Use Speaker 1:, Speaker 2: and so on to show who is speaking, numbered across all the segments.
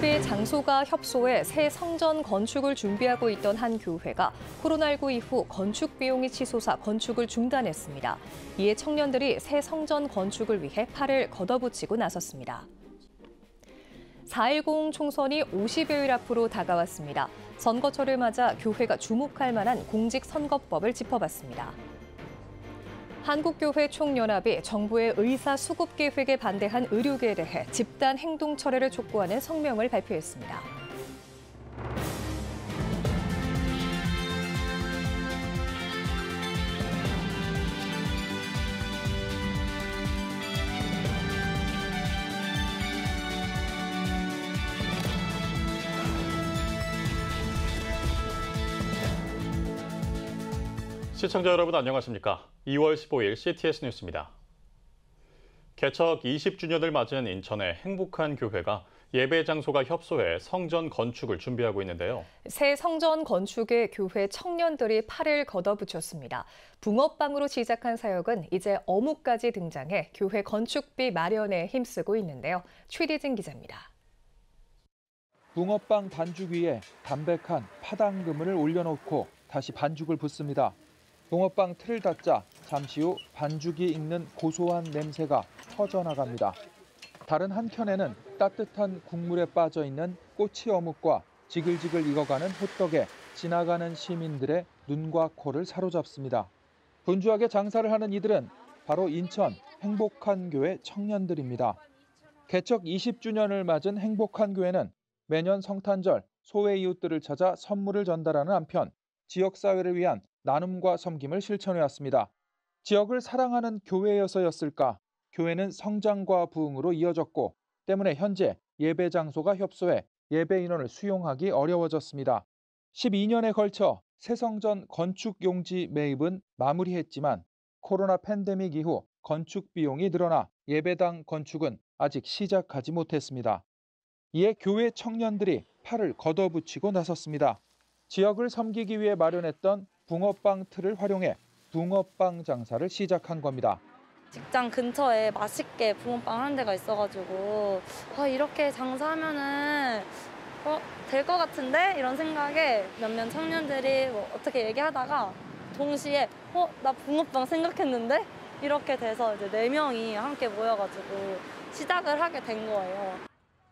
Speaker 1: 예배 장소가 협소해 새 성전 건축을 준비하고 있던 한 교회가 코로나19 이후 건축 비용이 치솟아 건축을 중단했습니다. 이에 청년들이 새 성전 건축을 위해 팔을 걷어붙이고 나섰습니다. 4.10 총선이 50여일 앞으로 다가왔습니다. 선거철을 맞아 교회가 주목할 만한 공직선거법을 짚어봤습니다. 한국교회 총연합이 정부의 의사 수급 계획에 반대한 의료계에 대해 집단 행동 철회를 촉구하는 성명을 발표했습니다.
Speaker 2: 시청자 여러분 안녕하십니까? 2월 15일 CTS 뉴스입니다. 개척 20주년을 맞은 인천의 행복한 교회가 예배 장소가 협소해 성전 건축을 준비하고 있는데요.
Speaker 1: 새 성전 건축에 교회 청년들이 팔을 걷어붙였습니다. 붕어빵으로 시작한 사역은 이제 어묵까지 등장해 교회 건축비 마련에 힘쓰고 있는데요. 최대진 기자입니다.
Speaker 3: 붕어빵 반죽 위에 담백한 파당그물을 올려놓고 다시 반죽을 붓습니다. 붕어빵 틀을 닫자 잠시 후 반죽이 익는 고소한 냄새가 퍼져나갑니다. 다른 한켠에는 따뜻한 국물에 빠져있는 꼬치 어묵과 지글지글 익어가는 호떡에 지나가는 시민들의 눈과 코를 사로잡습니다. 분주하게 장사를 하는 이들은 바로 인천 행복한 교회 청년들입니다. 개척 20주년을 맞은 행복한 교회는 매년 성탄절 소외 이웃들을 찾아 선물을 전달하는 한편 지역사회를 위한 나눔과 섬김을 실천해왔습니다. 지역을 사랑하는 교회여서였을까? 교회는 성장과 부흥으로 이어졌고 때문에 현재 예배 장소가 협소해 예배 인원을 수용하기 어려워졌습니다. 12년에 걸쳐 새 성전 건축 용지 매입은 마무리했지만 코로나 팬데믹 이후 건축 비용이 늘어나 예배당 건축은 아직 시작하지 못했습니다. 이에 교회 청년들이 팔을 걷어붙이고 나섰습니다. 지역을 섬기기 위해 마련했던 붕어빵 틀을 활용해 붕어빵 장사를 시작한 겁니다.
Speaker 4: 직장 근처에 맛있게 붕어빵 하는 데가 있어가지고 이렇게 장사하면은 될 것 같은데? 이런 생각에 몇몇 청년들이 어떻게 얘기하다가 동시에 나 붕어빵 생각했는데? 이렇게 돼서 이제 4명이 함께 모여가지고 시작을 하게 된 거예요.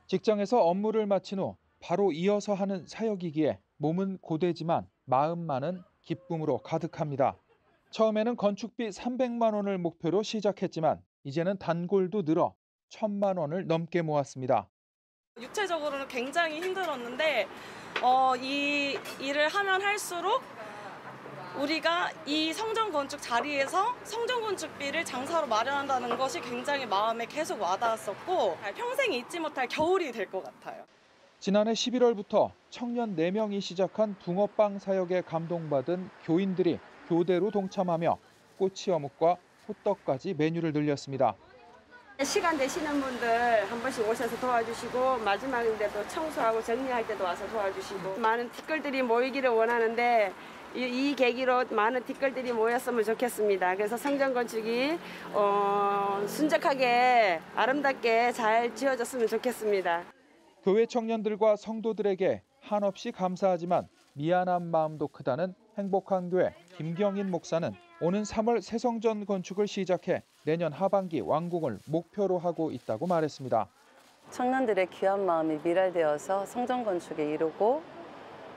Speaker 3: 직장에서 업무를 마친 후 바로 이어서 하는 사역이기에 몸은 고되지만 마음만은 기쁨으로 가득합니다. 처음에는 건축비 300만 원을 목표로 시작했지만 이제는 단골도 늘어 1,000만 원을 넘게 모았습니다.
Speaker 5: 육체적으로는 굉장히 힘들었는데 이 일을 하면 할수록 우리가 이 성전 건축 자리에서 성전 건축비를 장사로 마련한다는 것이 굉장히 마음에 계속 와닿았었고 평생 잊지 못할 겨울이 될 것 같아요.
Speaker 3: 지난해 11월부터 청년 4명이 시작한 붕어빵 사역에 감동받은 교인들이 교대로 동참하며 꼬치 어묵과 호떡까지 메뉴를 늘렸습니다.
Speaker 6: 시간 되시는 분들 한 번씩 오셔서 도와주시고 마지막인데도 청소하고 정리할 때도 와서 도와주시고 많은 댓글들이 모이기를 원하는데 이 계기로 많은 댓글들이 모였으면 좋겠습니다. 그래서 성전 건축이 순적하게 아름답게 잘 지어졌으면 좋겠습니다.
Speaker 3: 교회 청년들과 성도들에게 한없이 감사하지만 미안한 마음도 크다는 행복한 교회 김경인 목사는 오는 3월 새 성전 건축을 시작해 내년 하반기 완공을 목표로 하고 있다고 말했습니다.
Speaker 7: 청년들의 귀한 마음이 미랄되어서 성전 건축에 이루고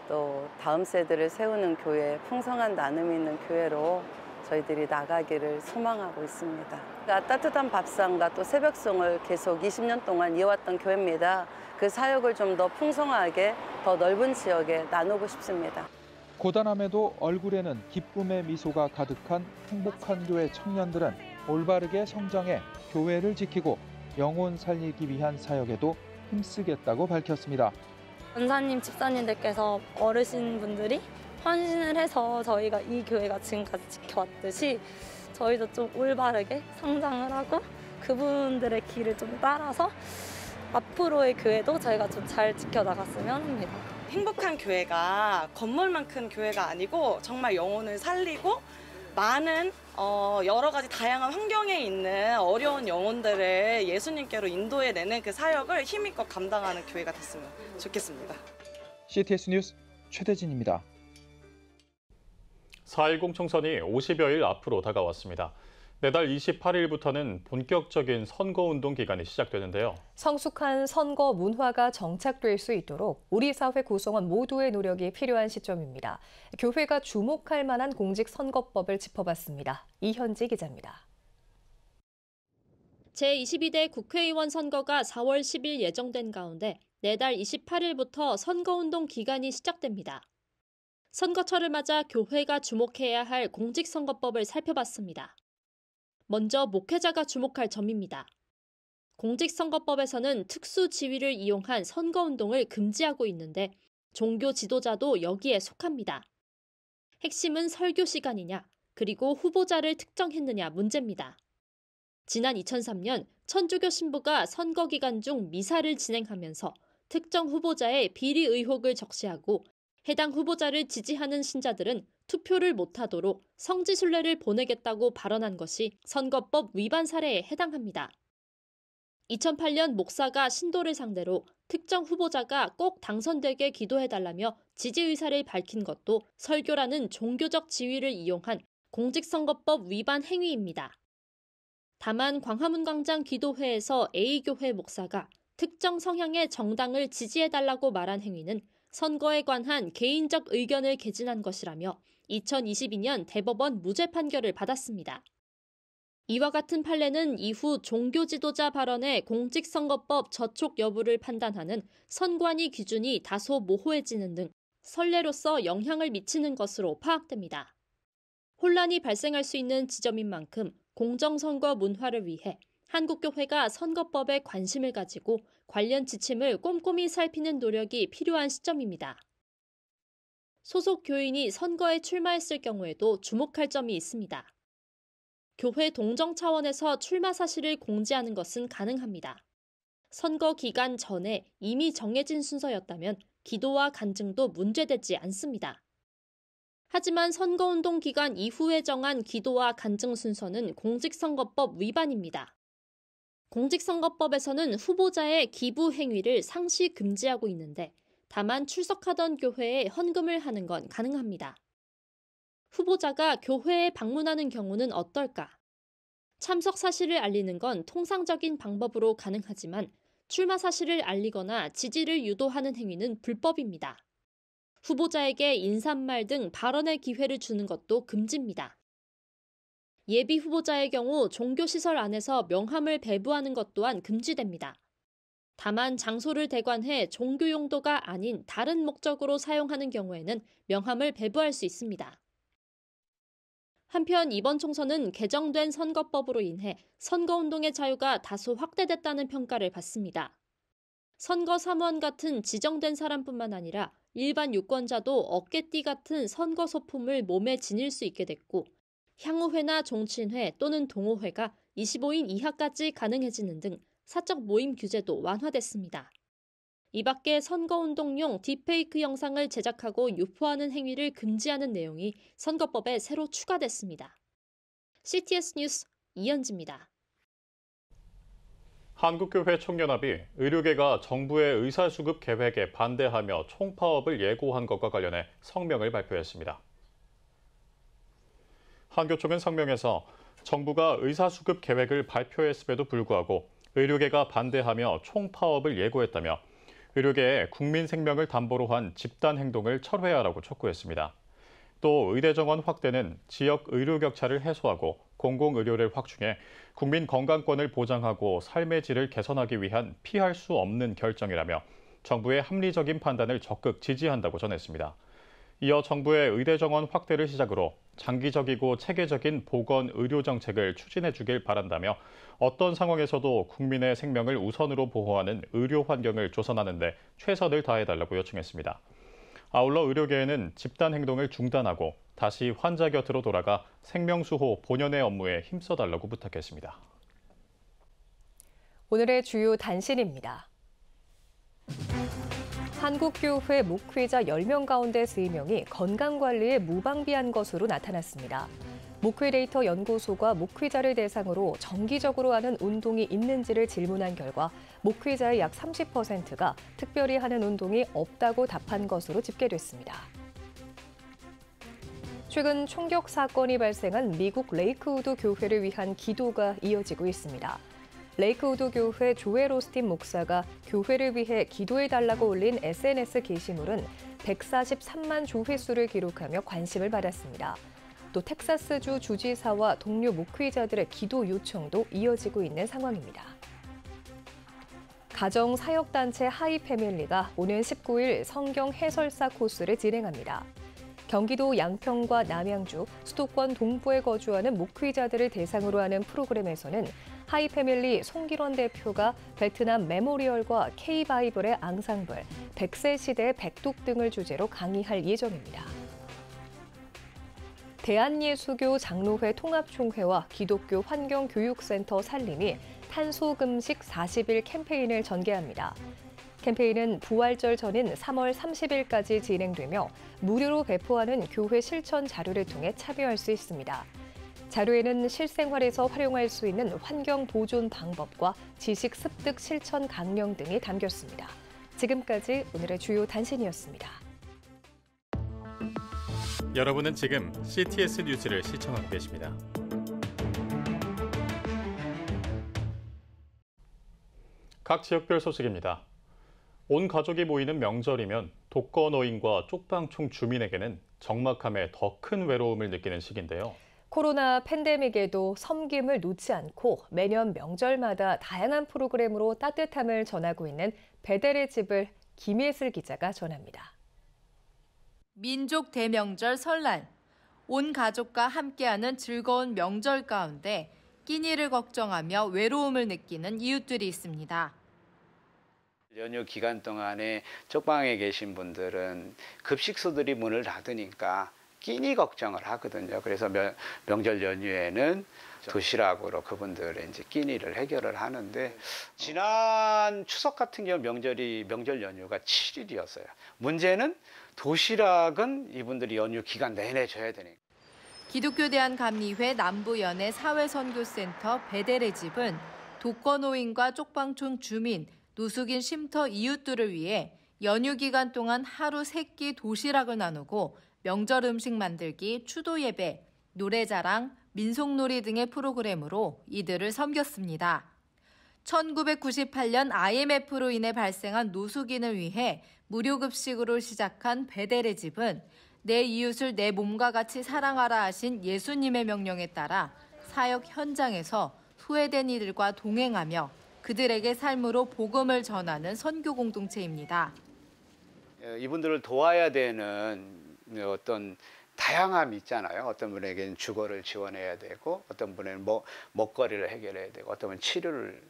Speaker 7: 또 다음 세대를 세우는 교회, 풍성한 나눔이 있는 교회로 저희들이 나가기를 소망하고 있습니다. 따뜻한 밥상과 또 새벽송을 계속 20년 동안 이어왔던 교회입니다. 그 사역을 좀 더 풍성하게 더 넓은 지역에 나누고 싶습니다.
Speaker 3: 고단함에도 얼굴에는 기쁨의 미소가 가득한 행복한 교회 청년들은 올바르게 성장해 교회를 지키고 영혼 살리기 위한 사역에도 힘쓰겠다고 밝혔습니다.
Speaker 4: 권사님, 집사님들께서 어르신분들이 헌신을 해서 저희가 이 교회가 지금까지 지켜왔듯이 저희도 좀 올바르게 성장을 하고 그분들의 길을 좀 따라서 앞으로의 교회도 저희가 좀 잘 지켜나갔으면 합니다.
Speaker 5: 행복한 교회가 건물만 큰 교회가 아니고 정말 영혼을 살리고 많은 여러 가지 다양한 환경에 있는 어려운 영혼들을 예수님께로 인도해내는 그 사역을 힘있게 감당하는 교회가 됐으면 좋겠습니다.
Speaker 3: CTS 뉴스 최대진입니다.
Speaker 2: 4.10 총선이 50여일 앞으로 다가왔습니다. 내달 28일부터는 본격적인 선거운동 기간이 시작되는데요.
Speaker 1: 성숙한 선거 문화가 정착될 수 있도록 우리 사회 구성원 모두의 노력이 필요한 시점입니다. 교회가 주목할 만한 공직선거법을 짚어봤습니다. 이현지 기자입니다.
Speaker 8: 제22대 국회의원 선거가 4월 10일 예정된 가운데 내달 28일부터 선거운동 기간이 시작됩니다. 선거철을 맞아 교회가 주목해야 할 공직선거법을 살펴봤습니다. 먼저 목회자가 주목할 점입니다. 공직선거법에서는 특수 지위를 이용한 선거운동을 금지하고 있는데 종교 지도자도 여기에 속합니다. 핵심은 설교 시간이냐, 그리고 후보자를 특정했느냐 문제입니다. 지난 2003년 천주교 신부가 선거 기간 중 미사를 진행하면서 특정 후보자의 비리 의혹을 적시하고 해당 후보자를 지지하는 신자들은 투표를 못하도록 성지순례를 보내겠다고 발언한 것이 선거법 위반 사례에 해당합니다. 2008년 목사가 신도를 상대로 특정 후보자가 꼭 당선되게 기도해달라며 지지 의사를 밝힌 것도 설교라는 종교적 지위를 이용한 공직선거법 위반 행위입니다. 다만 광화문광장 기도회에서 A교회 목사가 특정 성향의 정당을 지지해달라고 말한 행위는 선거에 관한 개인적 의견을 개진한 것이라며 2022년 대법원 무죄 판결을 받았습니다. 이와 같은 판례는 이후 종교 지도자 발언의 공직선거법 저촉 여부를 판단하는 선관위 기준이 다소 모호해지는 등 선례로서 영향을 미치는 것으로 파악됩니다. 혼란이 발생할 수 있는 지점인 만큼 공정선거 문화를 위해 한국교회가 선거법에 관심을 가지고 관련 지침을 꼼꼼히 살피는 노력이 필요한 시점입니다. 소속 교인이 선거에 출마했을 경우에도 주목할 점이 있습니다. 교회 동정 차원에서 출마 사실을 공지하는 것은 가능합니다. 선거 기간 전에 이미 정해진 순서였다면 기도와 간증도 문제되지 않습니다. 하지만 선거운동 기간 이후에 정한 기도와 간증 순서는 공직선거법 위반입니다. 공직선거법에서는 후보자의 기부 행위를 상시 금지하고 있는데 다만 출석하던 교회에 헌금을 하는 건 가능합니다. 후보자가 교회에 방문하는 경우는 어떨까? 참석 사실을 알리는 건 통상적인 방법으로 가능하지만 출마 사실을 알리거나 지지를 유도하는 행위는 불법입니다. 후보자에게 인사말 등 발언의 기회를 주는 것도 금지입니다. 예비 후보자의 경우 종교시설 안에서 명함을 배부하는 것 또한 금지됩니다. 다만 장소를 대관해 종교 용도가 아닌 다른 목적으로 사용하는 경우에는 명함을 배부할 수 있습니다. 한편 이번 총선은 개정된 선거법으로 인해 선거운동의 자유가 다소 확대됐다는 평가를 받습니다. 선거 사무원 같은 지정된 사람뿐만 아니라 일반 유권자도 어깨띠 같은 선거 소품을 몸에 지닐 수 있게 됐고 향후회나 종친회 또는 동호회가 25인 이하까지 가능해지는 등 사적 모임 규제도 완화됐습니다. 이 밖에 선거운동용 딥페이크 영상을 제작하고 유포하는 행위를 금지하는 내용이 선거법에 새로 추가됐습니다. CTS 뉴스 이현지입니다.
Speaker 2: 한국교회 총연합이 의료계가 정부의 의사수급 계획에 반대하며 총파업을 예고한 것과 관련해 성명을 발표했습니다. 한교총은 성명에서 정부가 의사수급 계획을 발표했음에도 불구하고 의료계가 반대하며 총파업을 예고했다며 의료계에 국민 생명을 담보로 한 집단 행동을 철회하라고 촉구했습니다. 또 의대 정원 확대는 지역 의료 격차를 해소하고 공공의료를 확충해 국민 건강권을 보장하고 삶의 질을 개선하기 위한 피할 수 없는 결정이라며 정부의 합리적인 판단을 적극 지지한다고 전했습니다. 이어 정부의 의대 정원 확대를 시작으로 장기적이고 체계적인 보건 의료 정책을 추진해 주길 바란다며 어떤 상황에서도 국민의 생명을 우선으로 보호하는 의료 환경을 조성하는 데 최선을 다해달라고 요청했습니다. 아울러 의료계에는 집단 행동을 중단하고 다시 환자 곁으로 돌아가 생명수호 본연의 업무에 힘써달라고 부탁했습니다.
Speaker 1: 오늘의 주요 단신입니다. 한국교회 목회자 10명 가운데 3명이 건강관리에 무방비한 것으로 나타났습니다. 목회데이터 연구소가 목회자를 대상으로 정기적으로 하는 운동이 있는지를 질문한 결과 목회자의 약 30%가 특별히 하는 운동이 없다고 답한 것으로 집계됐습니다. 최근 총격 사건이 발생한 미국 레이크우드 교회를 위한 기도가 이어지고 있습니다. 레이크우드 교회 조엘 오스틴 목사가 교회를 위해 기도해달라고 올린 SNS 게시물은 143만 조회수를 기록하며 관심을 받았습니다. 또 텍사스주 주지사와 동료 목회자들의 기도 요청도 이어지고 있는 상황입니다. 가정 사역단체 하이패밀리가 오는 19일 성경 해설사 코스를 진행합니다. 경기도 양평과 남양주, 수도권 동부에 거주하는 목회자들을 대상으로 하는 프로그램에서는 하이패밀리 송기론 대표가 베트남 메모리얼과 K바이블의 앙상블, 100세 시대의 백독 등을 주제로 강의할 예정입니다. 대한예수교 장로회 통합총회와 기독교 환경교육센터 산림이 탄소금식 40일 캠페인을 전개합니다. 캠페인은 부활절 전인 3월 30일까지 진행되며 무료로 배포하는 교회 실천 자료를 통해 참여할 수 있습니다. 자료에는 실생활에서 활용할 수 있는 환경 보존 방법과 지식 습득 실천 강령 등이 담겼습니다. 지금까지 오늘의 주요 단신이었습니다.
Speaker 2: 여러분은 지금 CTS 뉴스를 시청하고 계십니다. 각 지역별 소식입니다. 온 가족이 모이는 명절이면 독거노인과 쪽방촌 주민에게는 적막함에 더 큰 외로움을 느끼는 시기인데요.
Speaker 1: 코로나 팬데믹에도 섬김을 놓지 않고 매년 명절마다 다양한 프로그램으로 따뜻함을 전하고 있는 베델의 집을 김예슬 기자가 전합니다.
Speaker 9: 민족 대명절 설날, 온 가족과 함께하는 즐거운 명절 가운데 끼니를 걱정하며 외로움을 느끼는 이웃들이 있습니다.
Speaker 10: 연휴 기간 동안에 쪽방에 계신 분들은 급식소들이 문을 닫으니까 끼니 걱정을 하거든요. 그래서 명절 연휴에는 도시락으로 그분들의 이제 끼니를 해결을 하는데, 지난 추석 같은 경우 명절 연휴가 7일이었어요. 문제는 도시락은 이분들이 연휴 기간 내내 줘야 되니까.
Speaker 9: 기독교 대한감리회 남부연회 사회선교센터 베델의 집은 독거노인과 쪽방촌 주민, 노숙인 쉼터 이웃들을 위해 연휴 기간 동안 하루 3끼 도시락을 나누고 명절 음식 만들기, 추도 예배, 노래자랑, 민속놀이 등의 프로그램으로 이들을 섬겼습니다. 1998년 IMF로 인해 발생한 노숙인을 위해 무료급식으로 시작한 베델의 집은 내 이웃을 내 몸과 같이 사랑하라 하신 예수님의 명령에 따라 사역 현장에서 소외된 이들과 동행하며 그들에게 삶으로 복음을 전하는 선교 공동체입니다.
Speaker 10: 이분들을 도와야 되는 어떤 다양함이 있잖아요. 어떤 분에게는 주거를 지원해야 되고, 어떤 분에게는 먹거리를 해결해야 되고, 어떤 분은 치료를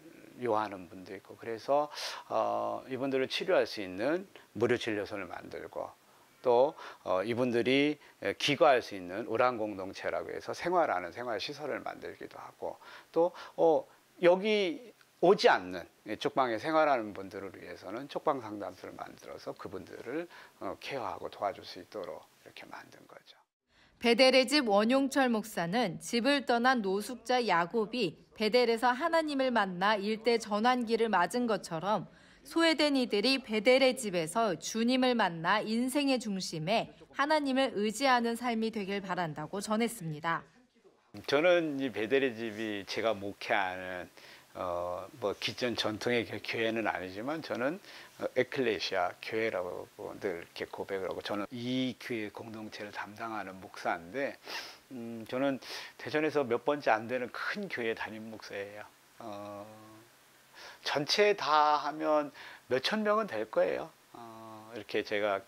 Speaker 10: 요하는 분도 있고, 그래서 이분들을 치료할 수 있는 무료 진료소를 만들고, 또 이분들이 기거할 수 있는 우란 공동체라고 해서 생활하는 생활시설을 만들기도 하고, 또 여기 오지 않는 쪽방에 생활하는 분들을 위해서는 쪽방 상담소를 만들어서 그분들을 케어하고 도와줄 수 있도록 이렇게 만든 거죠.
Speaker 9: 베델의 집 원용철 목사는 집을 떠난 노숙자 야곱이 베델에서 하나님을 만나 일대 전환기를 맞은 것처럼 소외된 이들이 베델의 집에서 주님을 만나 인생의 중심에 하나님을 의지하는 삶이 되길 바란다고 전했습니다.
Speaker 10: 저는 이 베델의 집이 제가 목회하는 기존 전통의 교회는 아니지만 저는 에클레시아 교회라고 늘 이렇게 고백을 하고, 저는 이 교회 공동체를 담당하는 목사인데, 저는 대전에서 몇 번째 안 되는 큰 교회 담임 목사예요. 전체 다 하면 몇천 명은 될 거예요. 이렇게 제가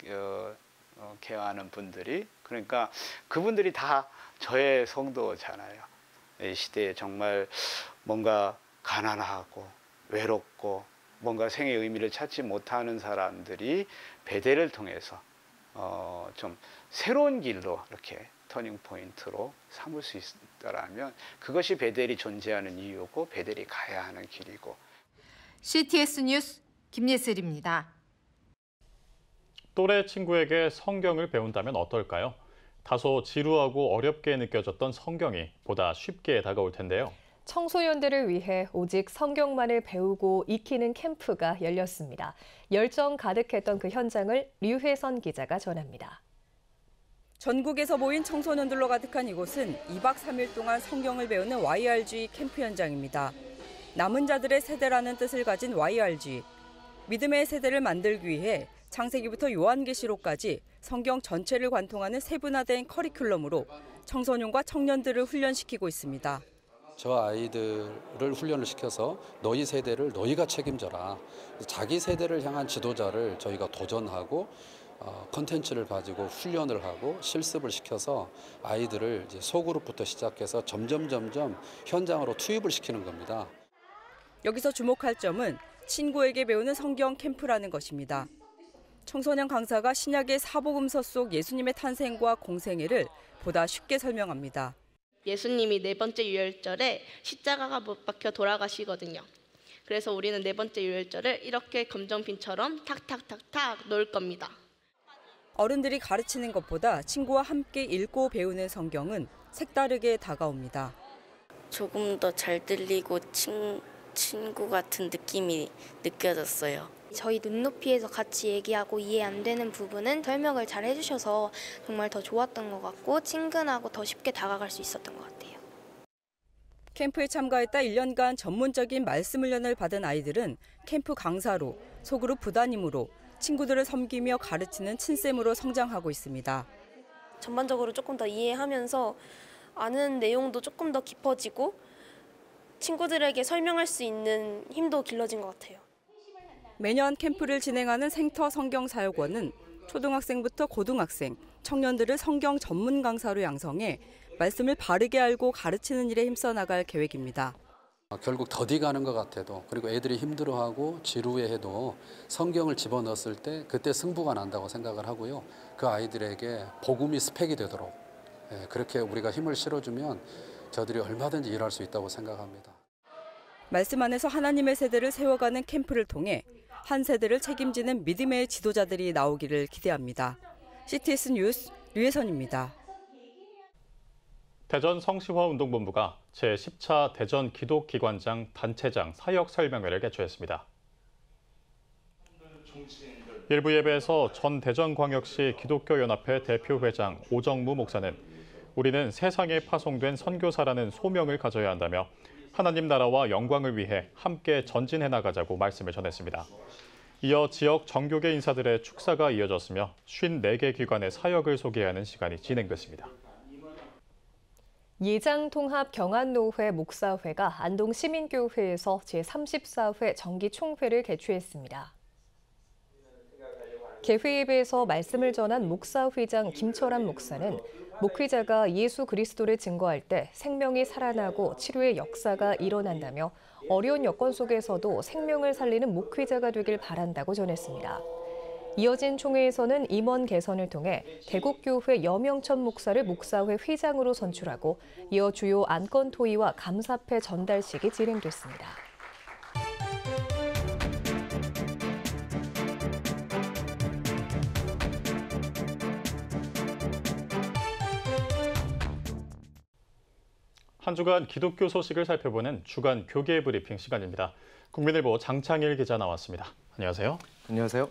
Speaker 10: 케어하는 분들이, 그러니까 그분들이 다 저의 성도잖아요. 이 시대에 정말 뭔가 가난하고 외롭고 뭔가 생의 의미를 찾지 못하는 사람들이 베델을 통해서 좀 새로운 길로 이렇게 터닝 포인트로 삼을 수 있다라면 그것이 베델이 존재하는 이유고 베델이 가야 하는 길이고.
Speaker 9: CTS 뉴스 김예슬입니다.
Speaker 2: 또래 친구에게 성경을 배운다면 어떨까요? 다소 지루하고 어렵게 느껴졌던 성경이 보다 쉽게 다가올 텐데요.
Speaker 1: 청소년들을 위해 오직 성경만을 배우고 익히는 캠프가 열렸습니다. 열정 가득했던 그 현장을 류혜선 기자가 전합니다.
Speaker 11: 전국에서 모인 청소년들로 가득한 이곳은 2박 3일 동안 성경을 배우는 YRG 캠프 현장입니다. 남은 자들의 세대라는 뜻을 가진 YRG. 믿음의 세대를 만들기 위해 창세기부터 요한계시록까지 성경 전체를 관통하는 세분화된 커리큘럼으로 청소년과 청년들을 훈련시키고 있습니다.
Speaker 12: 저 아이들을 훈련을 시켜서 너희 세대를 너희가 책임져라. 자기 세대를 향한 지도자를 저희가 도전하고 컨텐츠를 가지고 훈련을 하고 실습을 시켜서 아이들을 이제 소그룹부터 시작해서 점점 현장으로 투입을 시키는 겁니다.
Speaker 11: 여기서 주목할 점은 친구에게 배우는 성경 캠프라는 것입니다. 청소년 강사가 신약의 사복음서 속 예수님의 탄생과 공생애를 보다 쉽게 설명합니다.
Speaker 13: 예수님이 4번째 유월절에 십자가가 못 박혀 돌아가시거든요. 그래서 우리는 4번째 유월절을 이렇게 검정빈처럼 탁탁탁탁 놓을 겁니다.
Speaker 11: 어른들이 가르치는 것보다 친구와 함께 읽고 배우는 성경은 색다르게 다가옵니다.
Speaker 14: 조금 더 잘 들리고 친구 같은 느낌이 느껴졌어요.
Speaker 15: 저희 눈높이에서 같이 얘기하고 이해 안 되는 부분은 설명을 잘 해주셔서 정말 더 좋았던 것 같고 친근하고 더 쉽게 다가갈 수 있었던 것 같아요.
Speaker 11: 캠프에 참가했다 1년간 전문적인 말씀 훈련을 받은 아이들은 캠프 강사로, 소그룹 부단임으로 친구들을 섬기며 가르치는 친쌤으로 성장하고 있습니다.
Speaker 15: 전반적으로 조금 더 이해하면서 아는 내용도 조금 더 깊어지고 친구들에게 설명할 수 있는 힘도 길러진 것 같아요.
Speaker 11: 매년 캠프를 진행하는 생터 성경사역원은 초등학생부터 고등학생, 청년들을 성경 전문 강사로 양성해 말씀을 바르게 알고 가르치는 일에 힘써 나갈 계획입니다.
Speaker 12: 결국 더디 가는 것 같아도 그리고 애들이 힘들어하고 지루해해도 성경을 집어넣었을 때 그때 승부가 난다고 생각을 하고요. 그 아이들에게 복음이 스펙이 되도록 그렇게 우리가 힘을 실어주면 저들이 얼마든지 일할 수 있다고 생각합니다.
Speaker 11: 말씀 안에서 하나님의 세대를 세워가는 캠프를 통해 한 세대를 책임지는 믿음의 지도자들이 나오기를 기대합니다. CTS 뉴스 류혜선입니다.
Speaker 2: 대전 성시화운동본부가 제10차 대전 기독기관장 단체장 사역 설명회를 개최했습니다. 일부 예배에서 전 대전광역시 기독교연합회 대표회장 오정무 목사는 우리는 세상에 파송된 선교사라는 소명을 가져야 한다며 하나님 나라와 영광을 위해 함께 전진해 나가자고 말씀을 전했습니다. 이어 지역 정교계 인사들의 축사가 이어졌으며 54개 기관의 사역을 소개하는 시간이 진행됐습니다.
Speaker 1: 예장통합 경안노회 목사회가 안동시민교회에서 제34회 정기총회를 개최했습니다. 개회 예배에서 말씀을 전한 목사회장 김철환 목사는 목회자가 예수 그리스도를 증거할 때 생명이 살아나고 치료의 역사가 일어난다며 어려운 여건 속에서도 생명을 살리는 목회자가 되길 바란다고 전했습니다. 이어진 총회에서는 임원 개선을 통해 대국교회 여명천 목사를 목사회 회장으로 선출하고 이어 주요 안건 토의와 감사패 전달식이 진행됐습니다.
Speaker 2: 한 주간 기독교 소식을 살펴보는 주간 교계 브리핑 시간입니다. 국민일보 장창일 기자 나왔습니다. 안녕하세요.
Speaker 16: 안녕하세요.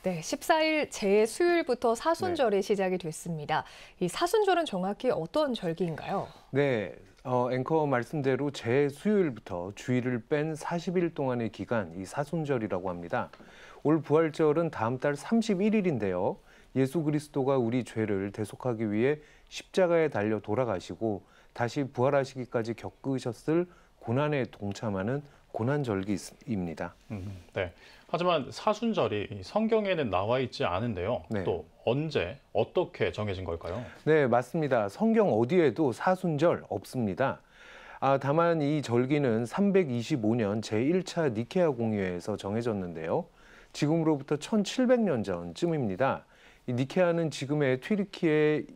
Speaker 1: 네, 14일 제수요일부터 사순절이 시작이 됐습니다. 이 사순절은 정확히 어떤 절기인가요?
Speaker 16: 네, 앵커 말씀대로 제수요일부터 주일을 뺀 40일 동안의 기간, 이 사순절이라고 합니다. 올 부활절은 다음 달 31일인데요. 예수 그리스도가 우리 죄를 대속하기 위해 십자가에 달려 돌아가시고 다시 부활하시기까지 겪으셨을 고난에 동참하는 고난절기입니다.
Speaker 2: 네. 하지만 사순절이 성경에는 나와 있지 않은데요.
Speaker 16: 네.
Speaker 2: 또 언제, 어떻게 정해진 걸까요?
Speaker 16: 네, 맞습니다. 성경 어디에도 사순절 없습니다. 다만 이 절기는 325년 제1차 니케아 공회에서 정해졌는데요. 지금으로부터 1700년 전쯤입니다. 이 니케아는 지금의 튀르키의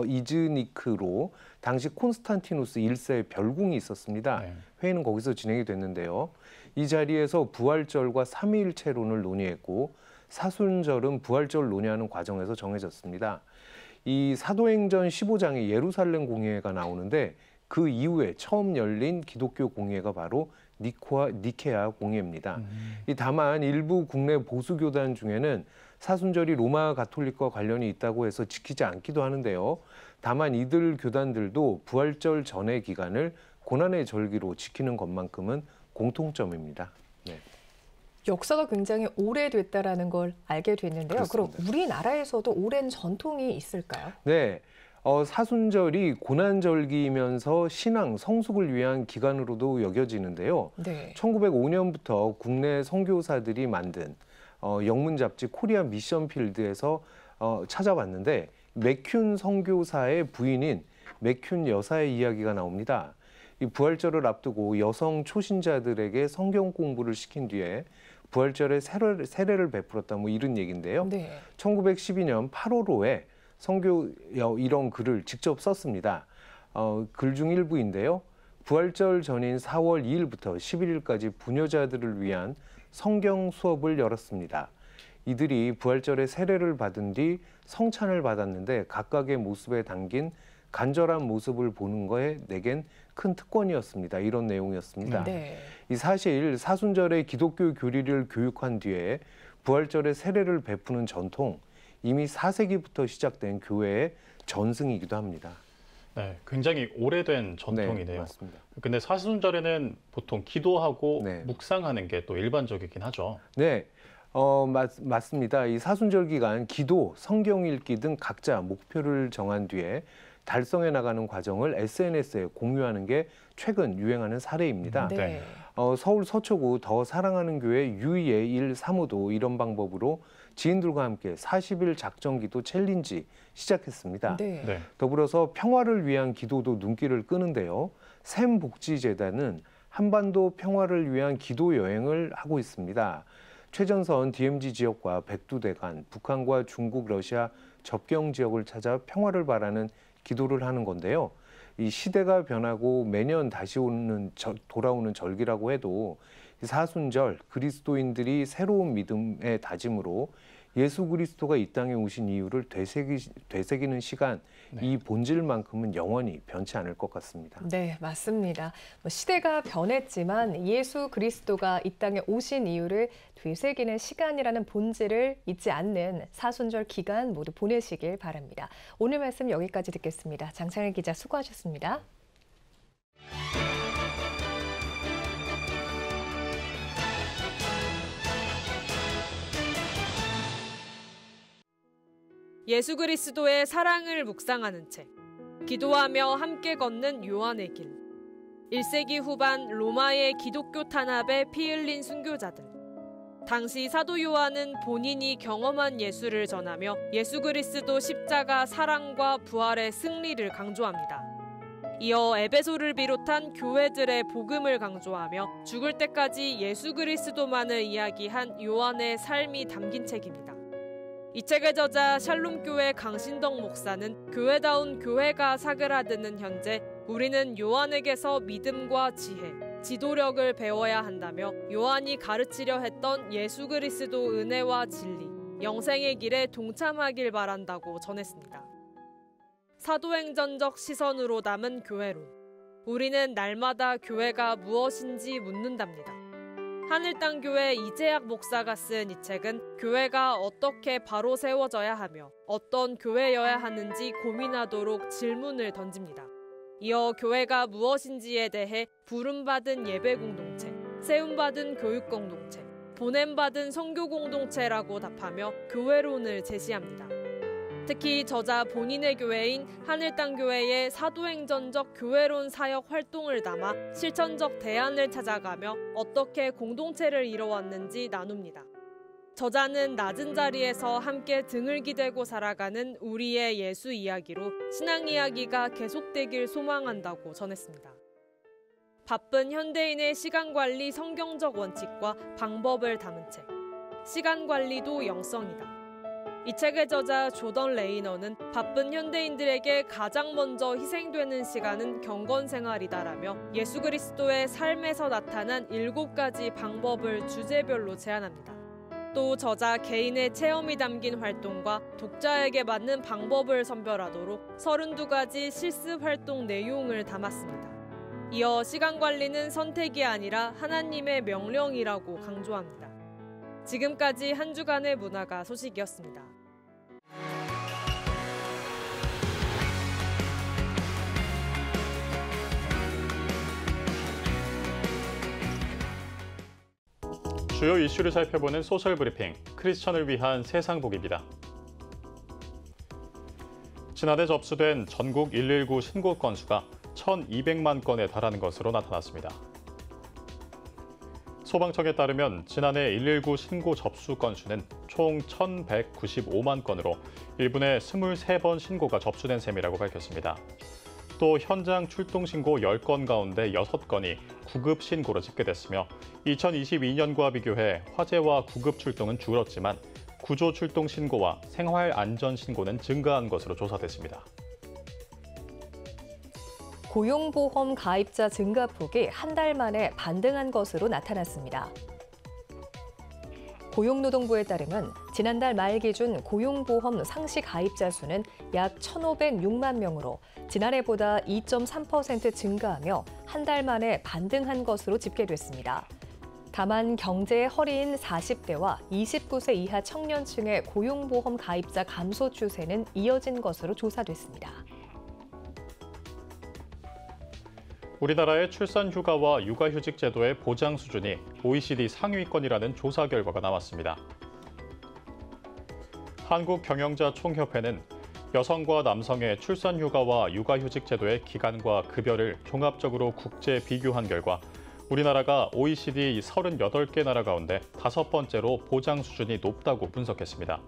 Speaker 16: 이즈니크로 당시 콘스탄티누스 1세의 별궁이 있었습니다.
Speaker 2: 네.
Speaker 16: 회의는 거기서 진행이 됐는데요. 이 자리에서 부활절과 삼위일체론을 논의했고 사순절은 부활절 논의하는 과정에서 정해졌습니다. 이 사도행전 15장에 예루살렘 공회가 나오는데 그 이후에 처음 열린 기독교 공회가 바로 니케아 공회입니다. 다만 일부 국내 보수교단 중에는 사순절이 로마 가톨릭과 관련이 있다고 해서 지키지 않기도 하는데요. 다만 이들 교단들도 부활절 전의 기간을 고난의 절기로 지키는 것만큼은 공통점입니다. 네.
Speaker 1: 역사가 굉장히 오래됐다라는 걸 알게 됐는데요.
Speaker 16: 그렇습니다.
Speaker 1: 그럼 우리나라에서도 오랜 전통이 있을까요?
Speaker 16: 네. 사순절이 고난절기이면서 신앙, 성숙을 위한 기간으로도 여겨지는데요.
Speaker 1: 네.
Speaker 16: 1905년부터 국내 선교사들이 만든 영문 잡지 코리아 미션 필드에서 찾아봤는데 맥큐 선교사의 부인인 맥큐 여사의 이야기가 나옵니다. 이 부활절을 앞두고 여성 초신자들에게 성경 공부를 시킨 뒤에 부활절에 세례를 베풀었다 뭐 이런 얘기인데요.
Speaker 1: 네.
Speaker 16: 1912년 8월호에 선교 이런 글을 직접 썼습니다. 글 중 일부인데요. 부활절 전인 4월 2일부터 11일까지 부녀자들을 위한 성경 수업을 열었습니다. 이들이 부활절에 세례를 받은 뒤 성찬을 받았는데 각각의 모습에 담긴 간절한 모습을 보는 거에 내겐 큰 특권이었습니다. 이런 내용이었습니다.
Speaker 1: 네.
Speaker 16: 이 사실 사순절에 기독교 교리를 교육한 뒤에 부활절에 세례를 베푸는 전통, 이미 4세기부터 시작된 교회의 전승이기도 합니다.
Speaker 2: 네, 굉장히 오래된 전통이네요.
Speaker 16: 네, 맞습니다.
Speaker 2: 근데 사순절에는 보통 기도하고
Speaker 16: 네.
Speaker 2: 묵상하는 게 또 일반적이긴 하죠.
Speaker 16: 네, 맞습니다. 이 사순절 기간 기도, 성경 읽기 등 각자 목표를 정한 뒤에 달성해 나가는 과정을 SNS에 공유하는 게 최근 유행하는 사례입니다.
Speaker 1: 네.
Speaker 16: 서울 서초구 더 사랑하는 교회 유이의 135도 이런 방법으로 지인들과 함께 40일 작정기도 챌린지 시작했습니다.
Speaker 1: 네.
Speaker 2: 네.
Speaker 16: 더불어서 평화를 위한 기도도 눈길을 끄는데요. 샘복지재단은 한반도 평화를 위한 기도 여행을 하고 있습니다. 최전선 DMZ 지역과 백두대 간 북한과 중국, 러시아 접경 지역을 찾아 평화를 바라는 기도를 하는 건데요. 이 시대가 변하고 매년 다시 돌아오는 절기라고 해도 사순절 그리스도인들이 새로운 믿음의 다짐으로 예수 그리스도가 이 땅에 오신 이유를 되새기는 시간,
Speaker 2: 네.
Speaker 16: 이 본질만큼은 영원히 변치 않을 것 같습니다.
Speaker 1: 네, 맞습니다. 시대가 변했지만 예수 그리스도가 이 땅에 오신 이유를 되새기는 시간이라는 본질을 잊지 않는 사순절 기간 모두 보내시길 바랍니다. 오늘 말씀 여기까지 듣겠습니다. 장창일 기자 수고하셨습니다.
Speaker 17: 예수 그리스도의 사랑을 묵상하는 책, 기도하며 함께 걷는 요한의 길. 1세기 후반 로마의 기독교 탄압에 피 흘린 순교자들. 당시 사도 요한은 본인이 경험한 예수를 전하며 예수 그리스도 십자가 사랑과 부활의 승리를 강조합니다. 이어 에베소를 비롯한 교회들의 복음을 강조하며 죽을 때까지 예수 그리스도만을 이야기한 요한의 삶이 담긴 책입니다. 이 책의 저자 샬롬교회 강신덕 목사는 교회다운 교회가 사그라드는 현재 우리는 요한에게서 믿음과 지혜, 지도력을 배워야 한다며 요한이 가르치려 했던 예수 그리스도 은혜와 진리, 영생의 길에 동참하길 바란다고 전했습니다. 사도행전적 시선으로 담은 교회론. 우리는 날마다 교회가 무엇인지 묻는답니다. 하늘땅교회 이재학 목사가 쓴 이 책은 교회가 어떻게 바로 세워져야 하며 어떤 교회여야 하는지 고민하도록 질문을 던집니다. 이어 교회가 무엇인지에 대해 부름받은 예배 공동체, 세움받은 교육 공동체, 보냄받은 선교 공동체라고 답하며 교회론을 제시합니다. 특히 저자 본인의 교회인 하늘땅교회의 사도행전적 교회론 사역 활동을 담아 실천적 대안을 찾아가며 어떻게 공동체를 이뤄왔는지 나눕니다. 저자는 낮은 자리에서 함께 등을 기대고 살아가는 우리의 예수 이야기로 신앙 이야기가 계속되길 소망한다고 전했습니다. 바쁜 현대인의 시간관리 성경적 원칙과 방법을 담은 책, 시간관리도 영성이다. 이 책의 저자 조던 레이너는 바쁜 현대인들에게 가장 먼저 희생되는 시간은 경건생활이다라며 예수 그리스도의 삶에서 나타난 7가지 방법을 주제별로 제안합니다. 또 저자 개인의 체험이 담긴 활동과 독자에게 맞는 방법을 선별하도록 32가지 실습 활동 내용을 담았습니다. 이어 시간 관리는 선택이 아니라 하나님의 명령이라고 강조합니다. 지금까지 한 주간의 문화가 소식이었습니다.
Speaker 2: 주요 이슈를 살펴보는 소셜 브리핑, 크리스천을 위한 세상복입니다. 지난해 접수된 전국 119 신고 건수가 1,200만 건에 달하는 것으로 나타났습니다. 소방청에 따르면 지난해 119 신고 접수 건수는 총 1,195만 건으로 1분에 23번 신고가 접수된 셈이라고 밝혔습니다. 또 현장 출동 신고 10건 가운데 6건이 구급 신고로 집계됐으며 2022년과 비교해 화재와 구급 출동은 줄었지만 구조 출동 신고와 생활 안전 신고는 증가한 것으로 조사됐습니다.
Speaker 1: 고용보험 가입자 증가폭이 한 달 만에 반등한 것으로 나타났습니다. 고용노동부에 따르면 지난달 말 기준 고용보험 상시 가입자 수는 약 1,506만 명으로 지난해보다 2.3% 증가하며 한 달 만에 반등한 것으로 집계됐습니다. 다만 경제의 허리인 40대와 29세 이하 청년층의 고용보험 가입자 감소 추세는 이어진 것으로 조사됐습니다.
Speaker 2: 우리나라의 출산휴가와 육아휴직 제도의 보장 수준이 OECD 상위권이라는 조사 결과가 나왔습니다. 한국경영자총협회는 여성과 남성의 출산휴가와 육아휴직 제도의 기간과 급여를 종합적으로 국제 비교한 결과 우리나라가 OECD 38개 나라 가운데 5번째로 보장 수준이 높다고 분석했습니다.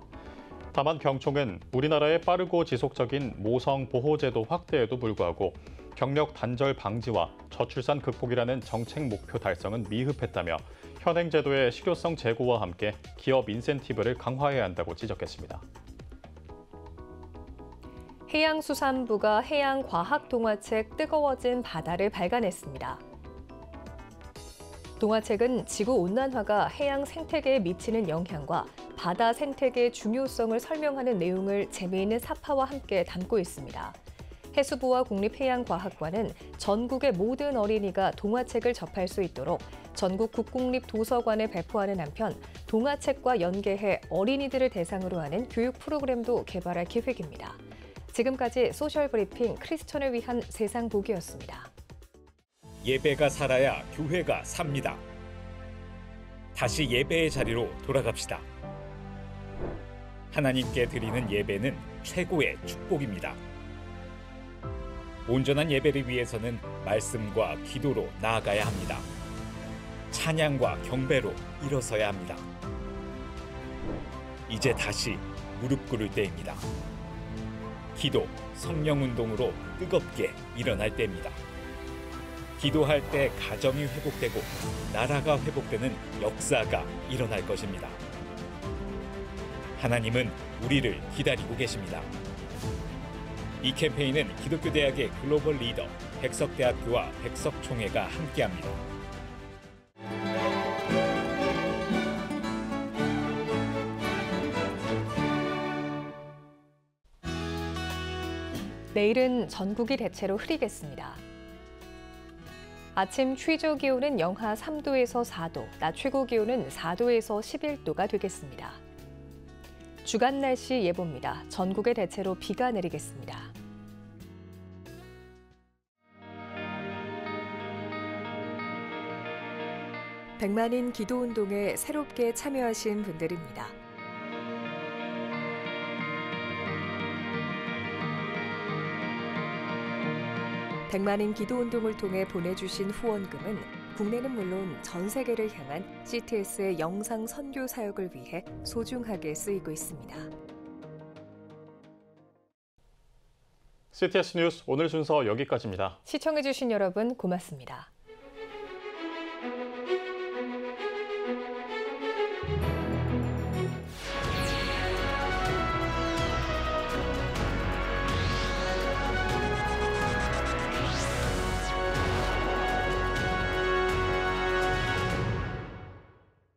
Speaker 2: 다만 경총은 우리나라의 빠르고 지속적인 모성 보호제도 확대에도 불구하고 경력 단절 방지와 저출산 극복이라는 정책 목표 달성은 미흡했다며 현행 제도의 실효성 제고와 함께 기업 인센티브를 강화해야 한다고 지적했습니다.
Speaker 1: 해양수산부가 해양과학동화책 뜨거워진 바다를 발간했습니다. 동화책은 지구온난화가 해양 생태계에 미치는 영향과 바다 생태계의 중요성을 설명하는 내용을 재미있는 사파와 함께 담고 있습니다. 해수부와 국립해양과학관은 전국의 모든 어린이가 동화책을 접할 수 있도록 전국 국공립도서관에 배포하는 한편 동화책과 연계해 어린이들을 대상으로 하는 교육 프로그램도 개발할 계획입니다. 지금까지 소셜브리핑 크리스천을 위한 세상복이었습니다.
Speaker 18: 예배가 살아야 교회가 삽니다. 다시 예배의 자리로 돌아갑시다. 하나님께 드리는 예배는 최고의 축복입니다. 온전한 예배를 위해서는 말씀과 기도로 나아가야 합니다. 찬양과 경배로 일어서야 합니다. 이제 다시 무릎 꿇을 때입니다. 기도, 성령운동으로 뜨겁게 일어날 때입니다. 기도할 때 가정이 회복되고 나라가 회복되는 역사가 일어날 것입니다. 하나님은 우리를 기다리고 계십니다. 이 캠페인은 기독교대학의 글로벌 리더 백석대학교와 백석총회가 함께합니다.
Speaker 1: 내일은 전국이 대체로 흐리겠습니다. 아침 최저 기온은 영하 3도에서 4도, 낮 최고 기온은 4도에서 11도가 되겠습니다. 주간 날씨 예보입니다. 전국에 대체로 비가 내리겠습니다. 백만인 기도운동에 새롭게 참여하신 분들입니다. 백만인 기도운동을 통해 보내주신 후원금은 국내는 물론 전 세계를 향한 CTS의 영상 선교 사역을 위해 소중하게 쓰이고 있습니다.
Speaker 2: CTS 뉴스 오늘 순서 여기까지입니다.
Speaker 1: 시청해주신 여러분 고맙습니다.